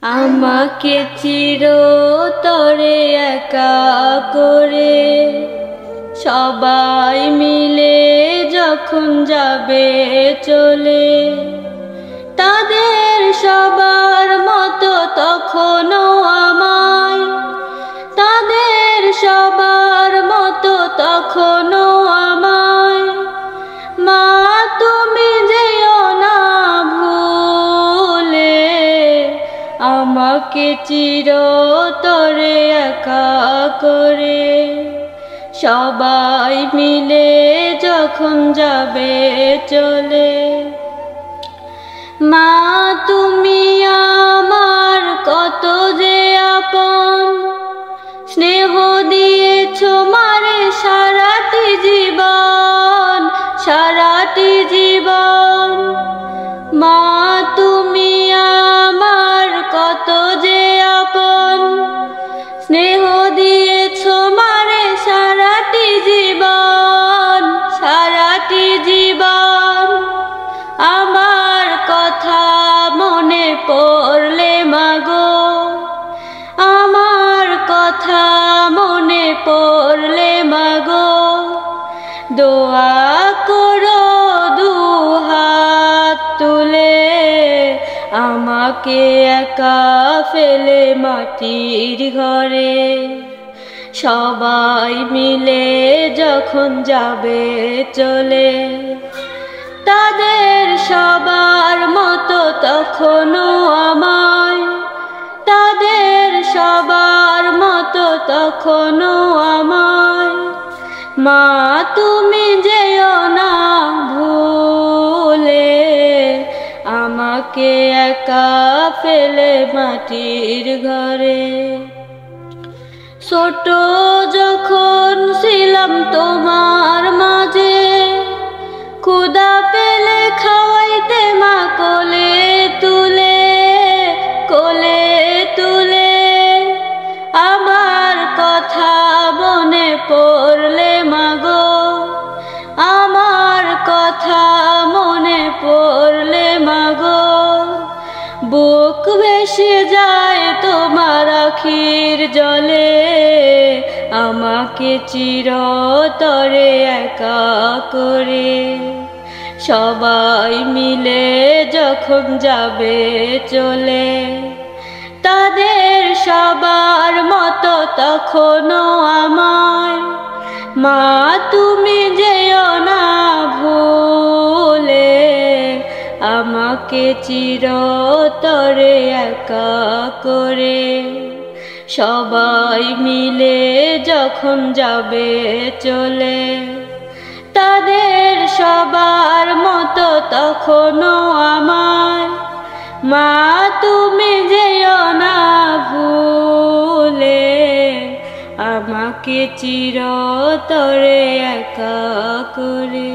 আমাকে চিরতরে একা করে সবাই মিলে যখন যাবে চলে, তাদের সবার মতো তখনও আমায়, তাদের সবার মতো তখনও আমায়। মা তুমি যেও না ভুলে, আমাকে চিরতরে একা করে সবাই মিলে যখন যাবে চলে। মা তুমি আমার কত যে আপন, স্নেহ দিয়েছো মারে সারাটি জীবন, সারাটি জীবন। মা তুমি আমার কত যে আপন, স্নেহ দিয়েছো মারে সারাটি জীবন, সারাটি জীবন। আমার কথা মনে পড়লে মাগো, আমার কথা মনে পড়লে মাগো, দোয়া করো দুহাত তুলে, আমাকে একা ফেলে মাটির ঘরে সবাই মিলে যখন যাবে চলে। তাদের সবার মতো তখনও আমায়, তাদের সবার মতো তখনও আমায়। মা তুমি যেও না ভুলে, আমাকে একা ফেলে মাটির ঘরে। ছোট যখন ছিলাম তোমার মাঝে, ক্ষুধা পেলে খাওয়াইতে মা কোলে তুলে, কোলে তুলে। আমার কথা মনে পড়লে মাগো, আমার কথা মনে পড়লে মাগো, বুক ভেসে যায় তোমার আখির জলে। আমাকে চিরতরে একা করে সবাই মিলে যখন যাবে চলে, তাদের সবার মতো তখনও আমায়। মা তুমি যেও না ভুলে, আমাকে চিরতরে একা করে সবাই মিলে যখন যাবে চলে, তাদের সবার মতো তখনও আমায়। মা তুমি যেও না ভুলে, আমাকে চিরতরে একা করে।